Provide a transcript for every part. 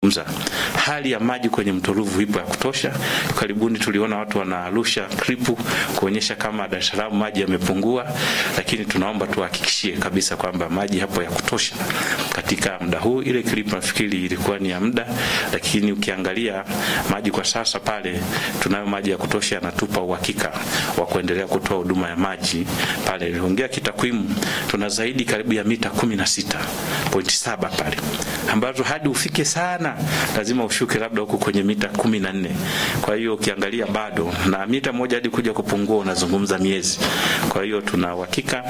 tunazungumza, hali ya maji kwenye mto Ruvu ipo ya kutosha. Karibuni tuliona watu wanarusha klipu kuonyesha kama Dar es Salaam maji yamepungua, lakini tunaomba tuhakikishie kabisa kwamba maji hapo ya kutosha katika muda huu. Ile klipu nafikiri ilikuwa ni ya muda, lakini ukiangalia maji kwa sasa pale tunayo maji ya kutosha, yanatupa uhakika wa kuendelea kutoa huduma ya maji pale. Niliongea kitakwimu, tuna zaidi karibu ya mita 16.7 pale, ambazo hadi ufike sana lazima ushuke labda huko kwenye mita 14. Kwa hiyo ukiangalia bado na mita moja hadi kuja kupungua unazungumza miezi. Kwa hiyo tuna uhakika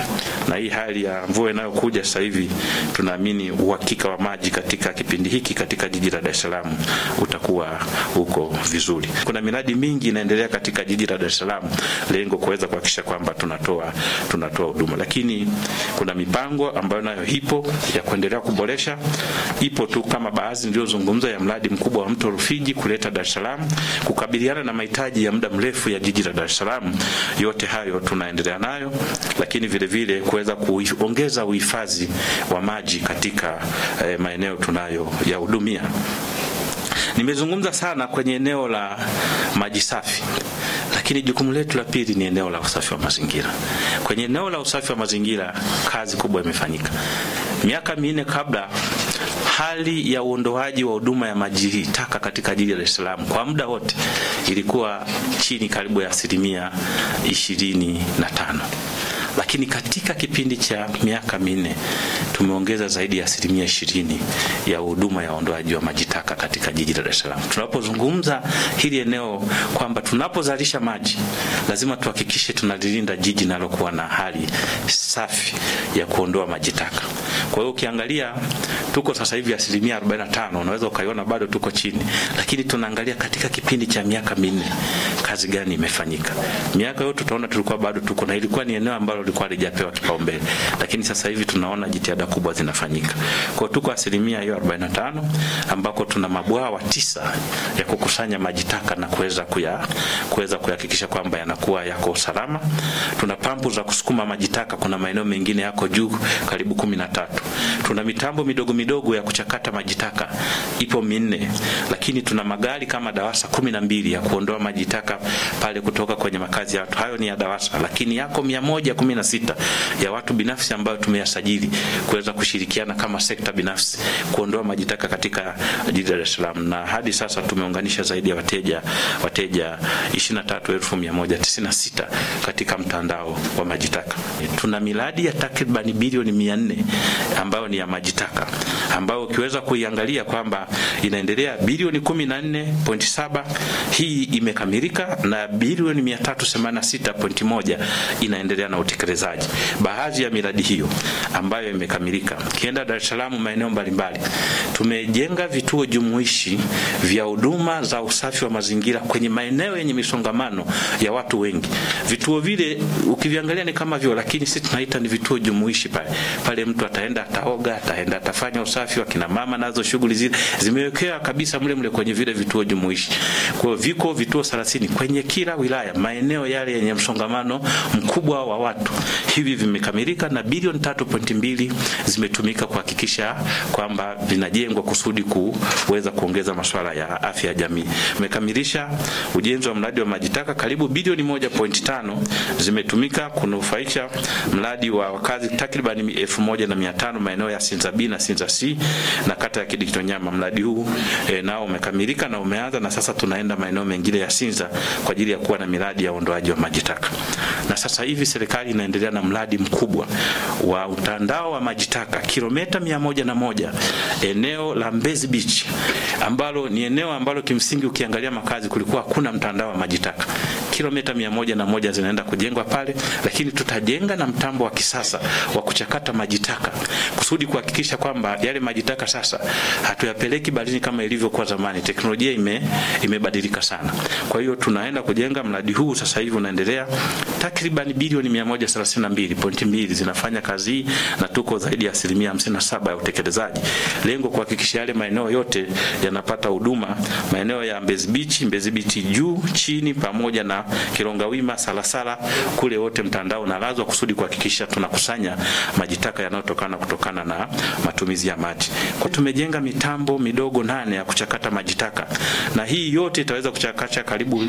na hii hali ya mvua inayokuja sasa hivi, tunaamini uhakika wa maji katika kipindi hiki katika jiji la Dar es Salaam utakuwa huko vizuri. Kuna miradi mingi inaendelea katika jiji la Dar es Salaam, lengo kuweza kuhakikisha kwamba tunatoa huduma, lakini kuna mipango ambayo nayo ipo ya kuendelea kuboresha. Ipo tu kama baadhi ndio zungumza ya mradi mkubwa wa mto Rufiji kuleta Dar es Salaam kukabiliana na mahitaji ya muda mrefu ya jiji la Dar es Salaam. Yote hayo tunaendelea nayo, lakini vile vile kuweza kuongeza uhifadhi wa maji katika maeneo tunayo ya hudumia. Nimezungumza sana kwenye eneo la maji safi, lakini jukumu letu la pili ni eneo la usafi wa mazingira. Kwenye eneo la usafi wa mazingira kazi kubwa imefanyika. Miaka 4 kabla, hali ya uondoaji wa huduma ya maji taka katika jiji la Dar es Salaam kwa muda wote ilikuwa chini karibu ya 25%. Lakini katika kipindi cha miaka 4 tumeongeza zaidi ya 20% ya huduma ya uondoaji wa maji taka katika jiji la Dar es Salaam. Tunapozungumza hili eneo kwamba tunapozalisha maji lazima tuhakikishe tunalilinda jiji nalokuwa na hali safi ya kuondoa maji taka. Kwa hiyo ukiangalia tuko sasa hivi 45%, unaweza ukaiona bado tuko chini, lakini tunaangalia katika kipindi cha miaka 4 kazi gani imefanyika. Miaka yote tutaona tulikuwa bado tuko na, ilikuwa ni eneo ambalo lilikuwa halijapewa kipaumbele, lakini sasa hivi tunaona jitihada kubwa zinafanyika. Kwa hiyo tuko 45% ambako tuna mabwawa 9 ya kukusanya maji taka na kuweza kuhakikisha kwamba yanakuwa yako salama. Tuna pampu za kusukuma maji taka, kuna maeneo mengine yako juu karibu 13. Tuna mitambo midogo ya kuchakata maji taka ipo 4, lakini tuna magari kama DAWASA 12 ya kuondoa maji taka pale kutoka kwenye makazi ya watu. Hayo ni ya DAWASA, lakini yako 116 ya watu binafsi ambayo tumeyasajili kuweza kushirikiana kama sekta binafsi kuondoa maji taka katika jiji la Dar es Salaam, na hadi sasa tumeunganisha zaidi ya wateja 23,196 katika mtandao wa maji taka. Tuna miradi ya takriban bilioni 400 ambayo ni ya maji taka, ambayo ukiweza kuiangalia kwamba inaendelea bilioni 14.7 hii imekamilika na bilioni 386.1 inaendelea na utekelezaji. Baadhi ya miradi hiyo ambayo imekamilika, kienda Dar es Salaam maeneo mbalimbali tumejenga vituo jumuishi vya huduma za usafi wa mazingira kwenye maeneo yenye misongamano ya watu wengi. Vituo vile ukiviangalia ni kama vyo, lakini sisi tunaita ni vituo jumuishi pale mtu ataenda ataoga, ataenda atafanya usafi wa kina mama, nazo shughuli zile zimewekewa kabisa mle kwenye vile vituo jumuishi. Kwa hiyo viko vituo 30 kwenye kila wilaya, maeneo yale yenye msongamano mkubwa wa watu. Hivi vimekamilika na bilioni 3.2 zimetumika kuhakikisha kwamba vinajengwa kusudi kuweza kuongeza masuala ya afya ya jamii. Tumekamilisha ujenzi wa mradi wa maji taka karibu bilioni 1.5 zimetumika kunufaisha mradi wa wakazi takriban 1,500 maeneo ya Sinza B na Sinza C na kata ya Kidikitonyama. Mradi huu nao umekamilika na umeanza, na sasa tunaenda maeneo mengine ya Sinza kwa ajili ya kuwa na miradi ya uondoaji wa maji taka. Na sasa hivi serikali inaendelea na mradi mkubwa wa utandao wa maji taka kilomita 101 eneo la Mbezi Beach, ambalo ni eneo ambalo kimsingi ukiangalia makazi kulikuwa hakuna mtandao wa maji taka. Kilomita 101 zinaenda kujengwa pale, lakini tutajenga na mtambo wa kisasa wa kuchakata maji taka kusudi kuhakikisha kwamba yale maji taka sasa hatuyapeleki baharini kama ilivyokuwa zamani. Teknolojia imebadilika sana. Kwa hiyo tunaenda kujenga mradi huu sasa hivi unaendelea, takriban bilioni 132.2 zinafanya kazi na tuko zaidi ya 57% ya utekelezaji. Lengo kuhakikisha yale maeneo yote yanapata huduma, maeneo ya Mbezi Beach juu, chini pamoja na Kilongawima, Salasala kule wote mtandao unalazwa kusudi kuhakikisha tunakusanya maji taka yanayotokana kutokana na matumizi ya maji. Kwa tumejenga mitambo midogo 8 ya kuchakata maji taka, na hii yote itaweza kuchakata karibu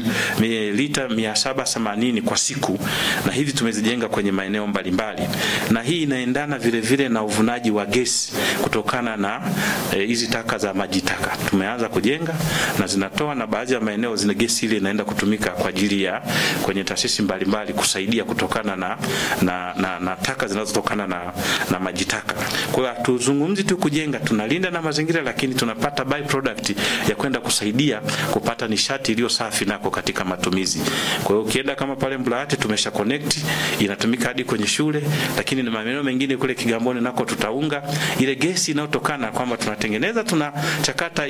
lita 780 kwa siku, na hivi tumezijenga kwenye maeneo mbalimbali, na hii inaendana vile vile na uvunaji wa gesi kutokana na hizi taka za maji taka. Tumeanza kujenga na zinatoa, na baadhi ya maeneo zina gesi ile inaenda kutumika kwa ajili ya kwenye taasisi mbalimbali kusaidia kutokana na taka zinazotokana na maji taka. Kwa hiyo tuzungumzi tu kujenga, tunalinda na mazingira, lakini tunapata by product ya kwenda kusaidia kupata nishati iliyo safi nako katika matumizi. Kwa hiyo ukienda kama pale Mburahati tumesha connect, inatumika hadi kwenye shule, lakini na maeneo mengine kule Kigamboni nako tutaunga ile gesi inayotokana kwamba tunatengeneza, tunachakata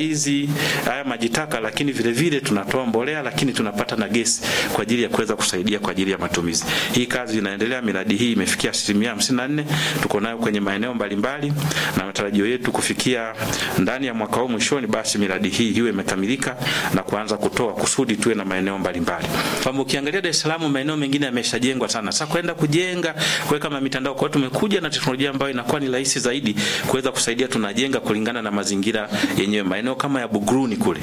haya maji taka, lakini vile vile tunatoa mbolea, lakini tunapata na gesi kwa ajili ya kuweza kusaidia kwa ajili ya matumizi. Hii kazi inaendelea, miradi hii imefikia 54%, tuko nayo kwenye maeneo mbalimbali, na matarajio yetu kufikia ndani ya mwaka huu mwishoni, basi miradi hii iwe imekamilika na kuanza kutoa kusudi tuwe na maeneo mbalimbali. Kama ukiangalia Dar es Salaam maeneo mengine yameshajengwa sana. Sasa kwenda kujenga kuweka mitandao, kwa tumekuja na teknolojia ambayo inakuwa ni rahisi zaidi kuweza kusaidia, tunajenga kulingana na mazingira yenyewe. Maeneo kama ya Buguruni kule,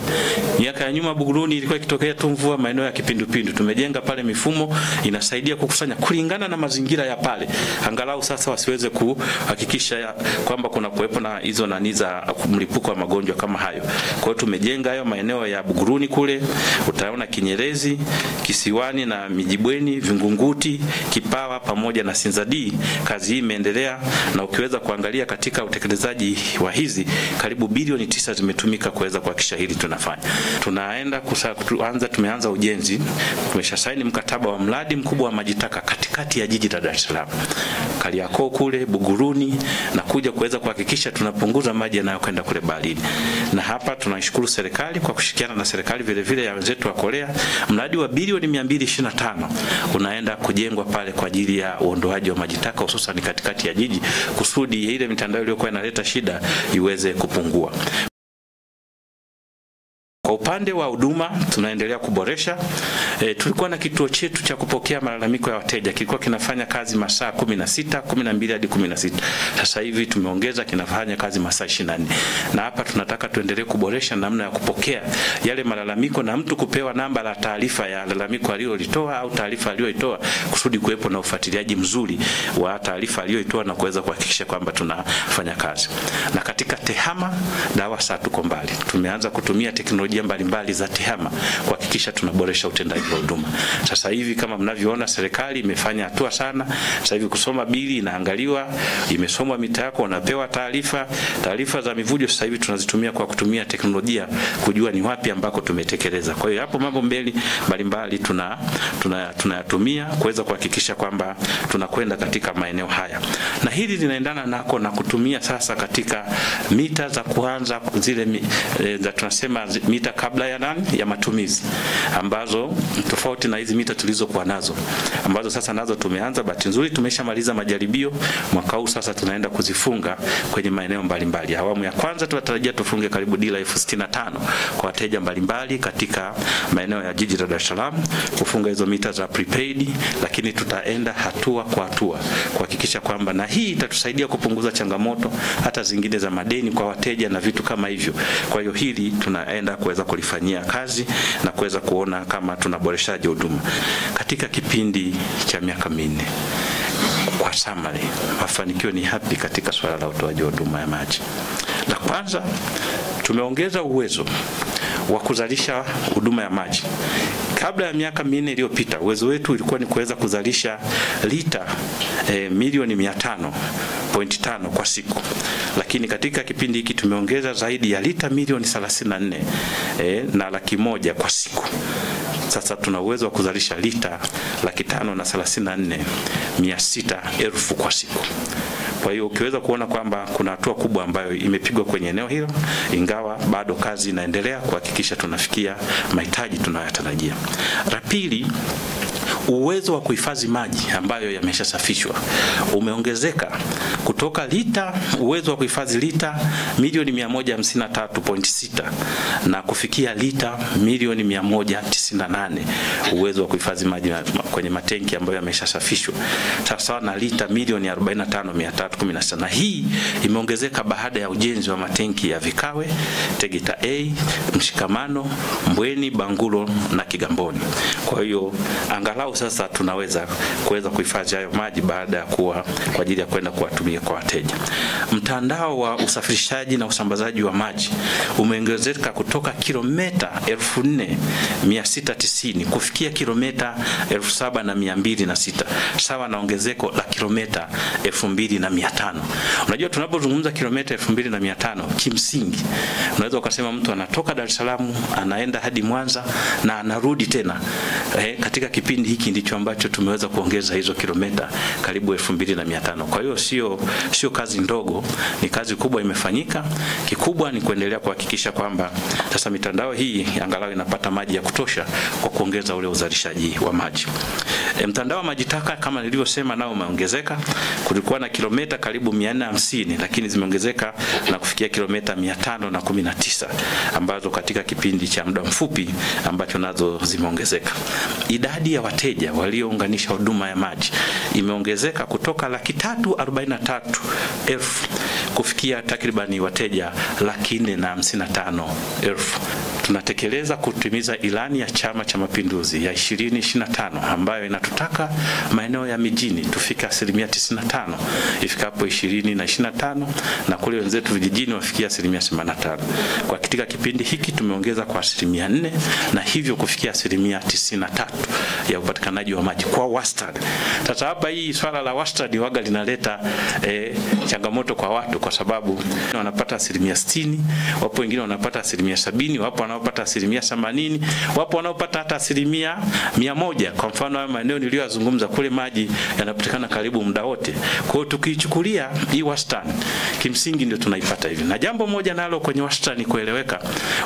miaka ya nyuma Buguruni ilikuwa ikitokea tu mvua maeneo ya kipindupindu, tumejenga pale mifumo inasaidia kukusanya kulingana na mazingira ya pale, angalau sasa wasiweze kuhakikisha kwamba kuna kuwepo na hizo nani za mlipuko wa magonjwa kama hayo. Kwa hiyo tumejenga hayo maeneo ya Buguruni kule, utaona Kinyerezi, Kisiwani na Mijibweni, Vingunguti, Kipawa pamoja na Sinzadi. Kazi hii imeendelea, na ukiweza kuangalia katika utekelezaji wa hizi karibu bilioni 9 zimetumika kuweza kuhakikisha hili tunafanya. Tunaenda tumeanza ujenzi, tumeshasaini mkataba wa mradi mkubwa wa maji taka katikati ya jiji la Dar es Salaam, Kariakoo kule Buguruni, na kuja kuweza kuhakikisha tunapunguza maji yanayokwenda kule baharini. Na hapa tunashukuru serikali kwa kushirikiana na serikali vile vile ya wenzetu wa Korea, mradi wa bilioni 225 unaenda kujengwa pale kwa ajili ya uondoaji wa maji taka hususan katikati ya jiji, kusudi ile mitandao iliyokuwa inaleta shida iweze kupungua. Kwa upande wa huduma tunaendelea kuboresha. Tulikuwa na kituo chetu cha kupokea malalamiko ya wateja, kilikuwa kinafanya kazi masaa 12 hadi 16. Sasa hivi tumeongeza, kinafanya kazi masaa 24. Na hapa tunataka tuendelee kuboresha namna ya kupokea yale malalamiko na mtu kupewa namba la taarifa ya malalamiko aliyolitoa au taarifa aliyoitoa, kusudi kuwepo na ufuatiliaji mzuri wa taarifa aliyoitoa na kuweza kuhakikisha kwamba tunafanya kazi. Na katika TEHAMA DAWASA tuko mbali. Tumeanza kutumia teknolojia mbalimbali za TEHAMA kuhakikisha tunaboresha utendaji wa huduma. Sasa hivi kama mnavyoona, serikali imefanya hatua sana. Sasa hivi kusoma bili inaangaliwa, imesomwa mita yako, unapewa taarifa za mivujo. Sasa hivi tunazitumia kwa kutumia teknolojia kujua ni wapi ambako tumetekeleza. Kwa hiyo hapo mambo mbalimbali tunayatumia kuweza kuhakikisha kwamba tunakwenda katika maeneo haya. Na hili linaendana nako na kutumia sasa katika mita za kuanza zile za tunasema mita kabla ya matumizi, ambazo tofauti na hizi mita tulizokuwa nazo, ambazo sasa nazo tumeanza. Bahati nzuri tumeshamaliza majaribio mwaka huu, sasa tunaenda kuzifunga kwenye maeneo mbalimbali. Awamu ya kwanza tunatarajia tufunge karibu dila 65 kwa wateja mbalimbali katika maeneo ya jiji la Dar es Salaam, kufunga hizo mita za prepaid, lakini tutaenda hatua kwa hatua kuhakikisha kwamba, na hii itatusaidia kupunguza changamoto hata zingine za madeni kwa wateja na vitu kama hivyo. Kwa hiyo hili tunaenda kuweza kulifanyia kazi na kuweza kuona kama tunaboreshaje huduma katika kipindi cha miaka 4. Kwa summary, mafanikio ni hapi katika swala la utoaji wa huduma ya maji. La kwanza, tumeongeza uwezo wa kuzalisha huduma ya maji. Kabla ya miaka 4 iliyopita, uwezo wetu ulikuwa ni kuweza kuzalisha lita milioni 500.5 kwa siku. Lakini katika kipindi hiki tumeongeza zaidi ya lita milioni 34 na 100,000 kwa siku. Sasa tuna uwezo wa kuzalisha lita 534,600,000 kwa siku. Kwa hiyo ukiweza kuona kwamba kuna hatua kubwa ambayo imepigwa kwenye eneo hilo, ingawa bado kazi inaendelea kuhakikisha tunafikia mahitaji tunayotarajia. La pili, uwezo wa kuhifadhi maji ambayo yameshasafishwa umeongezeka kutoka uwezo wa kuhifadhi lita milioni 153.6 na kufikia lita milioni 198 uwezo wa kuhifadhi maji kwenye matenki ambayo yameshasafishwa, sawa na lita milioni 45,316. Na hii imeongezeka baada ya ujenzi wa matenki ya Vikawe, Tegeta A, Mshikamano, Mbweni, Bangulo na Kigamboni. Kwa hiyo angalau sasa tunaweza kuhifadhi hayo maji baada ya kuwa kwa ajili ya kwenda kuwatumia kwa wateja. Mtandao wa usafirishaji na usambazaji wa maji umeongezeka kutoka kilomita 4,690 kufikia kilomita 7,206, sawa na ongezeko la kilomita 2,500. Unajua tunapozungumza kilomita 2,500, kimsingi unaweza ukasema mtu anatoka Dar es Salaam anaenda hadi Mwanza na anarudi tena. Katika kipindi hiki ndicho ambacho tumeweza kuongeza hizo kilomita karibu 2,500. Kwa hiyo sio kazi ndogo, ni kazi kubwa imefanyika. Kikubwa ni kuendelea kuhakikisha kwamba sasa mitandao hii angalau inapata maji ya kutosha kwa kuongeza ule uzalishaji wa maji. Mtandao wa maji taka kama nilivyosema nao umeongezeka. Kulikuwa na kilomita karibu 450, lakini zimeongezeka na kufikia kilomita 519 ambazo katika kipindi cha muda mfupi ambacho nazo zimeongezeka. Idadi ya wateja waliounganisha huduma ya maji imeongezeka kutoka 343,000 kufikia takribani wateja 455,000. Tunatekeleza kutimiza ilani ya Chama cha Mapinduzi ya 2025 ambayo inatutaka maeneo ya mijini tufika 95% ifikapo 2025 na kule wenzetu vijijini wafikia 85%. Kwa katika kipindi hiki tumeongeza kwa 4% na hivyo kufikia 93% ya upatikanaji wa maji kwa wastani. Sasa hapa hii swala la wastani waga linaleta changamoto kwa watu, kwa sababu wanapata 60%, wapo wengine wanapata 70%, wapo wanaopata 80%, wapo wanaopata hata 100%. Kwa mfano maeneo niliyozungumza kule maji yanapatikana karibu muda wote. Kwa hiyo tukichukulia hii wastani, kimsingi ndio tunaipata hivi. Na jambo moja nalo kwenye wastani kueleweka,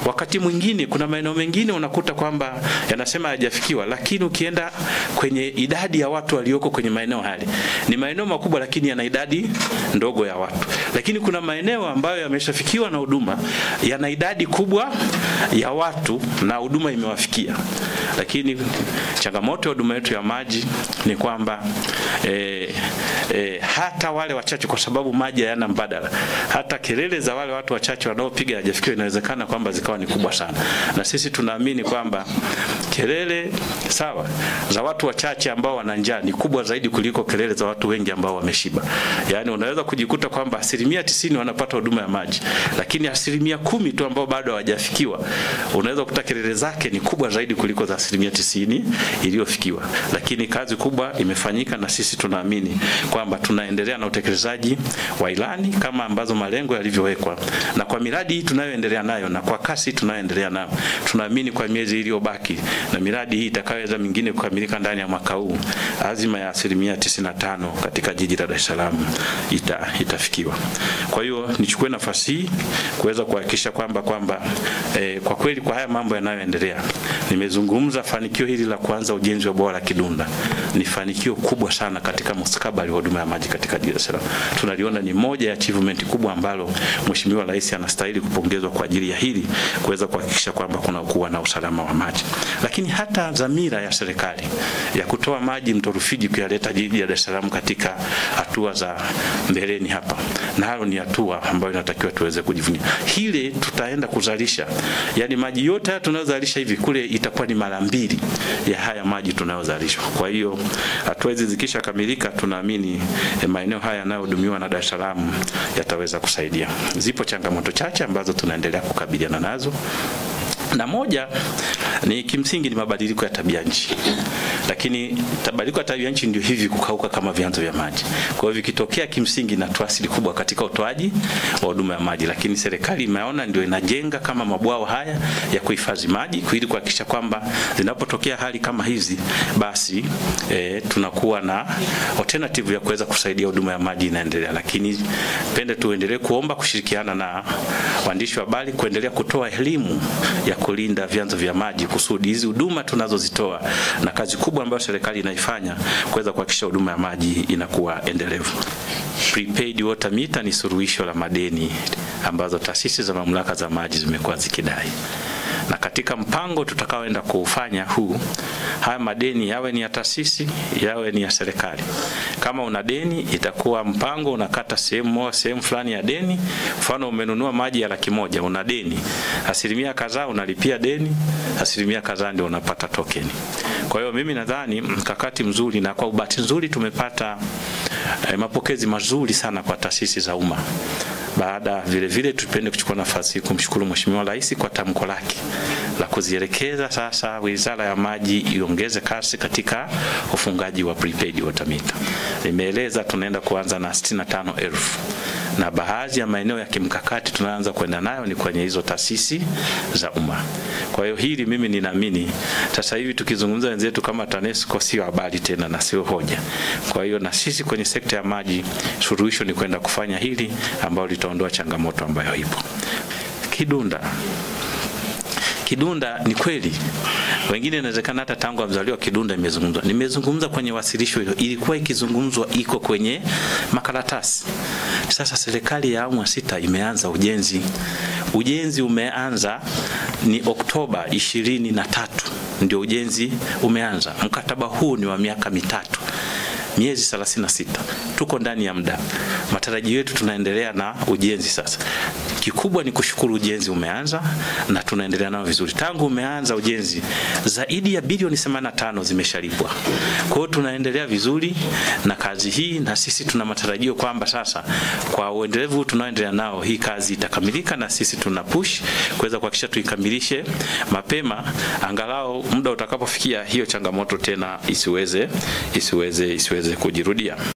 wakati mwingine kuna maeneo mengine unakuta kwamba yanasema hajafikiwa, lakini ukienda kwenye idadi ya watu walioko kwenye maeneo hali ni maeneo makubwa lakini yana idadi ndogo ya watu. Lakini kuna maeneo ambayo yameshafikiwa na huduma yana idadi kubwa ya watu na huduma imewafikia. Lakini changamoto ya huduma yetu ya maji ni kwamba hata wale wachache, kwa sababu maji hayana mbadala, hata kelele za wale watu wachache wanaopiga hajafikiwa inawezekana kwamba zikawa ni kubwa sana. Na sisi tunaamini kwamba kelele sawa za watu wachache ambao wana njaa ni kubwa zaidi kuliko kelele za watu wengi ambao wameshiba. Yaani unaweza kujikuta kwamba 90% wanapata huduma ya maji, lakini 10% tu ambao bado hawajafikiwa, unaweza kukuta kelele zake ni kubwa zaidi kuliko za 90% iliyofikiwa. Lakini kazi kubwa imefanyika na sisi tunaamini kwamba tunaendelea na utekelezaji wa ilani kama ambazo malengo yalivyowekwa, na kwa miradi hii tunayoendelea nayo na kwa kasi tunayoendelea nayo, tunaamini kwa miezi iliyobaki na miradi hii itakayoweza mingine kukamilika ndani ya mwaka huu, azima ya 95% katika jiji la Dar es Salaam itafikiwa. Kwa hiyo nichukue nafasi hii kuweza kuhakikisha kwamba kwa kweli kwa haya mambo yanayoendelea, nimezungumza fanikio hili la kuanza ujenzi wa bwawa la Kidunda ni fanikio kubwa sana katika mustakabali wa huduma ya maji katika Dar es Salaam. Tunaliona ni moja ya achievement kubwa ambalo Mheshimiwa Rais anastahili kupongezwa kwa ajili ya hili, kuweza kuhakikisha kwamba kuna kuwa na usalama wa maji. Lakini hata dhamira ya serikali ya kutoa maji mto Rufiji kuyaleta jiji la Dar es Salaam katika hatua za mbeleni hapa, nalo ni hatua ambayo inatakiwa tuweze kujivunia. Hile tutaenda kuzalisha, yani maji yote tunayozalisha hivi kule itakuwa ni mara 2 ya haya maji tunayozalisha. Kwa hiyo hatua hizi zikisha kamilika, tunaamini maeneo haya yanayohudumiwa na Dar es Salaam yataweza kusaidia. Zipo changamoto chache ambazo tunaendelea kukabiliana nazo, na moja ni kimsingi ni mabadiliko ya tabia nchi. Lakini mabadiliko ya tabia nchi ndio hivi kukauka kama vyanzo vya maji. Kwa hivyo vikitokea kimsingi na tuasili kubwa katika utoaji wa huduma ya maji, lakini serikali imeona ndio inajenga kama mabwawa haya ya kuhifadhi maji ili kuhakikisha kwamba zinapotokea hali kama hizi basi tunakuwa na alternative ya kuweza kusaidia huduma ya maji inaendelea. Lakini pende tuendelee kuomba kushirikiana na waandishi wa habari kuendelea kutoa elimu ya kulinda vyanzo vya maji kusudi hizi huduma tunazozitoa na kazi kubwa ambayo serikali inaifanya kuweza kuhakikisha huduma ya maji inakuwa endelevu. Prepaid water meter ni suluhisho la madeni ambazo taasisi za mamlaka za maji zimekuwa zikidai. Na katika mpango tutakaoenda kufanya haya madeni yawe ni ya taasisi, yawe ni ya serikali. Kama una deni, itakuwa mpango unakata sehemu fulani ya deni. Mfano umenunua maji ya 100,000, una deni. Asilimia kadhaa unalipia deni, asilimia kadhaa ndio unapata tokeni. Kwa hiyo mimi nadhani mkakati mzuri, na kwa bahati nzuri tumepata mapokezi mazuri sana kwa taasisi za umma. Baada vile tupende kuchukua nafasi kumshukuru Mheshimiwa Rais kwa tamko lake la kuzielekeza sasa Wizara ya Maji iongeze kasi katika ufungaji wa prepaid water meter. Nimeeleza tunaenda kuanza na 65,000. Na baadhi ya maeneo ya kimkakati tunaanza kwenda nayo ni kwenye hizo taasisi za umma. Kwa hiyo hili mimi ninaamini sasa hivi tukizungumza wenzetu kama TANESCO sio habari tena na sio hoja. Kwa hiyo na sisi kwenye sekta ya maji suluhisho ni kwenda kufanya hili ambalo litaondoa changamoto ambayo ipo. Kidunda ni kweli. Wengine inawezekana hata tangu mzaliwa Kidunda imezungumzwa. Nimezungumza kwenye wasilisho hilo. Ilikuwa ikizungumzwa iko kwenye makaratasi. Sasa serikali ya awamu ya 6 imeanza ujenzi. Ujenzi umeanza ni Oktoba 23 ndio ujenzi umeanza. Mkataba huu ni wa miaka 3. Miezi 36. Tuko ndani ya muda. Matarajio yetu tunaendelea na ujenzi sasa. Kikubwa ni kushukuru ujenzi umeanza na tunaendelea nao vizuri. Tangu umeanza ujenzi zaidi ya bilioni 85 zimeshalipwa. Kwa hiyo tunaendelea vizuri na kazi hii, na sisi tuna matarajio kwamba sasa kwa uendelevu tunaoendelea nao hii kazi itakamilika, na sisi tuna push kuweza kuhakikisha tuikamilishe mapema, angalau muda utakapofikia hiyo changamoto tena isiweze kujirudia.